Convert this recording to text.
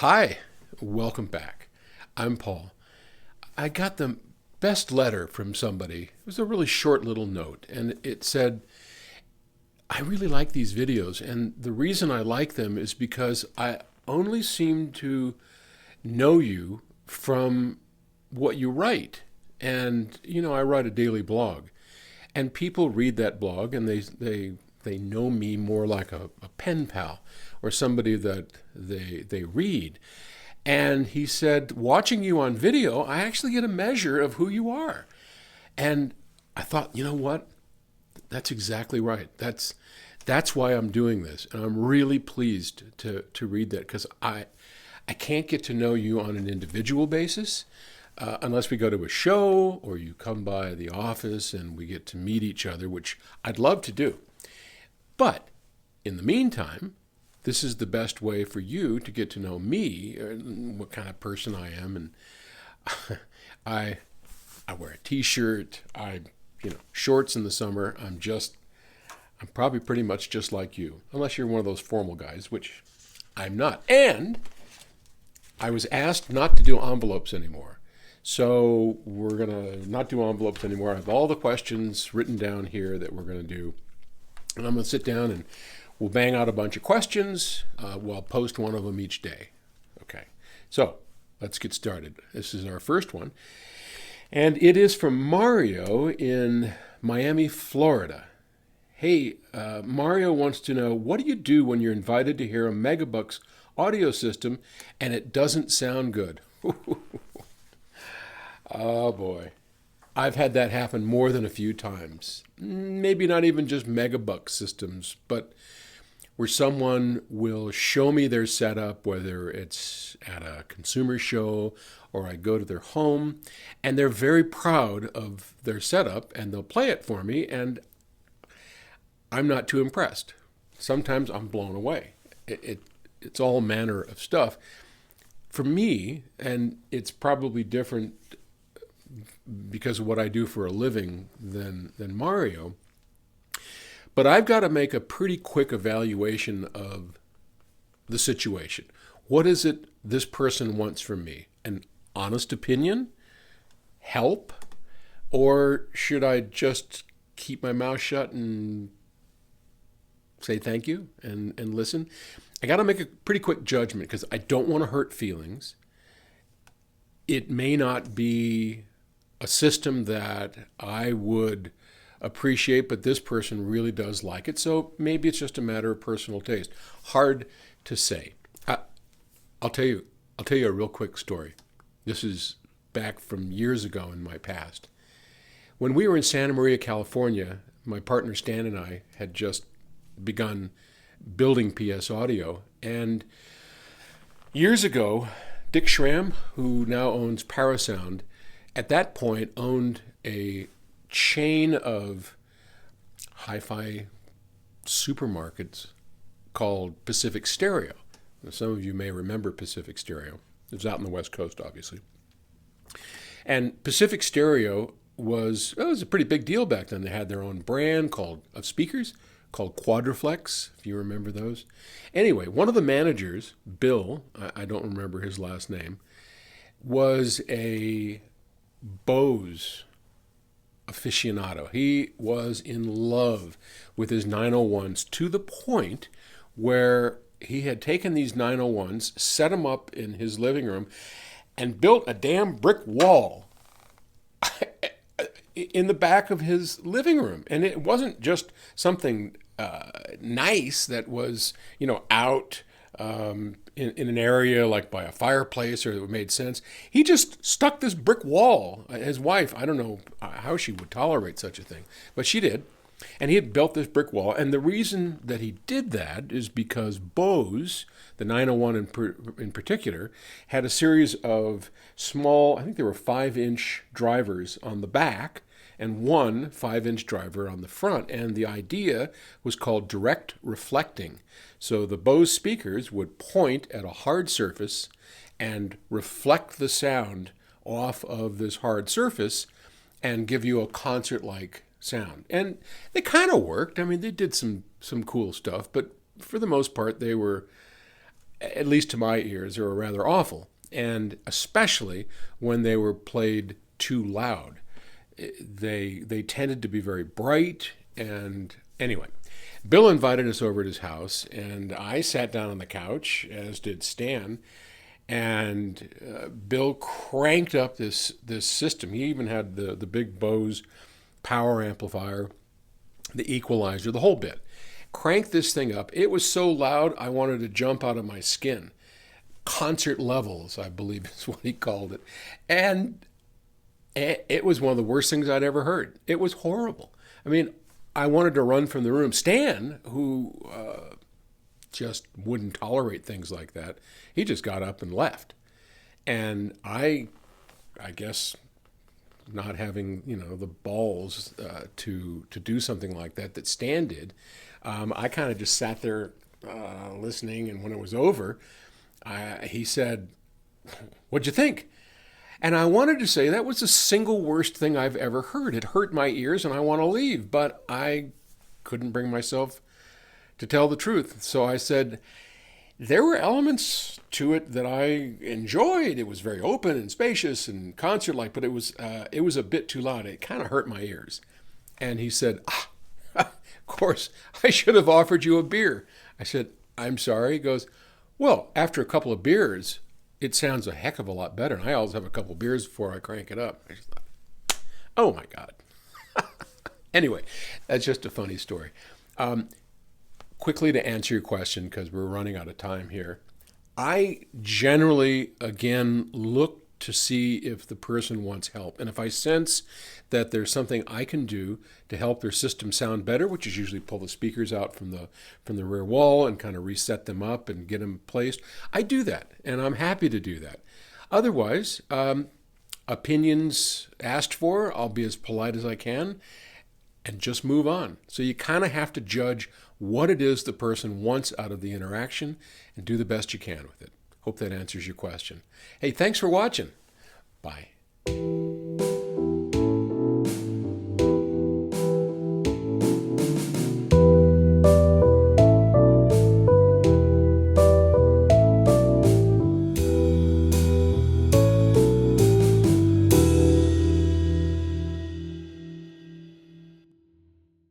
Hi, welcome back. I'm Paul. I got the best letter from somebody. It was a really short little note, and it said, I really like these videos, and the reason I like them is because I only seem to know you from what you write. And, I write a daily blog, and people read that blog and they know me more like a pen pal or somebody that they read. And he said, watching you on video, I actually get a measure of who you are. And I thought, you know what? That's exactly right. That's why I'm doing this. And I'm really pleased to read that because I can't get to know you on an individual basis unless we go to a show or you come by the office and we get to meet each other, which I'd love to do. But in the meantime, this is the best way for you to get to know me, what kind of person I am, and I wear a T-shirt, shorts in the summer. I'm probably pretty much just like you, unless you're one of those formal guys, which I'm not. And I was asked not to do envelopes anymore. So we're going to not do envelopes anymore. I have all the questions written down here that we're going to do. And I'm going to sit down and we'll bang out a bunch of questions. We'll post one of them each day. Okay. So let's get started. This is our first one. And it is from Mario in Miami, Florida. Hey, Mario wants to know, what do you do when you're invited to hear a Megabucks audio system and it doesn't sound good? Oh boy. I've had that happen more than a few times. Maybe not even just Megabucks systems, but where someone will show me their setup, whether it's at a consumer show or I go to their home, and they're very proud of their setup and they'll play it for me, and I'm not too impressed. Sometimes I'm blown away. It's all manner of stuff. For me, and it's probably different because of what I do for a living than Mario, but I've got to make a pretty quick evaluation of the situation. What is it this person wants from me? An honest opinion? Help? Or should I just keep my mouth shut and say thank you and listen? I got to make a pretty quick judgment because I don't want to hurt feelings. It may not be a system that I would appreciate, but this person really does like it. So maybe it's just a matter of personal taste. Hard to say. I'll tell you a real quick story. This is back from years ago in my past. When we were in Santa Maria, California, my partner Stan and I had just begun building PS Audio. And years ago, Dick Schramm, who now owns Parasound, at that point owned a chain of hi-fi supermarkets called Pacific Stereo. Now, some of you may remember Pacific Stereo. It was out on the West Coast, obviously. And Pacific Stereo was a pretty big deal back then. They had their own brand of speakers called Quadraflex, if you remember those. Anyway, one of the managers, Bill, I don't remember his last name, was a Bose aficionado. He was in love with his 901s to the point where he had taken these 901s, set them up in his living room, and built a damn brick wall in the back of his living room. And it wasn't just something nice that was, out in an area like by a fireplace or that made sense. He just stuck this brick wall. His wife, I don't know how she would tolerate such a thing, but she did. And he had built this brick wall. And the reason that he did that is because Bose, the 901 in particular, had a series of small, I think there were 5-inch drivers on the back and one 5-inch driver on the front. And the idea was called direct reflecting. So the Bose speakers would point at a hard surface and reflect the sound off of this hard surface and give you a concert-like sound. And they kind of worked. I mean, they did some cool stuff, but for the most part, they were at least to my ears, they were rather awful. And especially when they were played too loud. They tended to be very bright. And anyway, Bill invited us over at his house, and I sat down on the couch, as did Stan. And Bill cranked up this system. He even had the big Bose power amplifier, the equalizer, the whole bit. Cranked this thing up. It was so loud I wanted to jump out of my skin. Concert levels, I believe is what he called it. And it was one of the worst things I'd ever heard. It was horrible. I mean, I wanted to run from the room. Stan, who just wouldn't tolerate things like that, he just got up and left. And I guess not having the balls to do something like that Stan did, I kind of just sat there listening. And when it was over, he said, "What'd you think?" And I wanted to say that was the single worst thing I've ever heard. It hurt my ears and I want to leave, but I couldn't bring myself to tell the truth. So I said, there were elements to it that I enjoyed. It was very open and spacious and concert-like, but it was a bit too loud. It kind of hurt my ears. And he said, of course, I should have offered you a beer. I said, I'm sorry. He goes, well, after a couple of beers, it sounds a heck of a lot better. And I always have a couple of beers before I crank it up. I just thought, oh my God. Anyway, that's just a funny story. Quickly to answer your question, because we're running out of time here, I generally, again, look to see if the person wants help. And if I sense that there's something I can do to help their system sound better, which is usually pull the speakers out from the rear wall and kind of reset them up and get them placed, I do that, and I'm happy to do that. Otherwise, opinions asked for, I'll be as polite as I can and just move on. So you kind of have to judge what it is the person wants out of the interaction and do the best you can with it. Hope that answers your question. Hey, thanks for watching. Bye.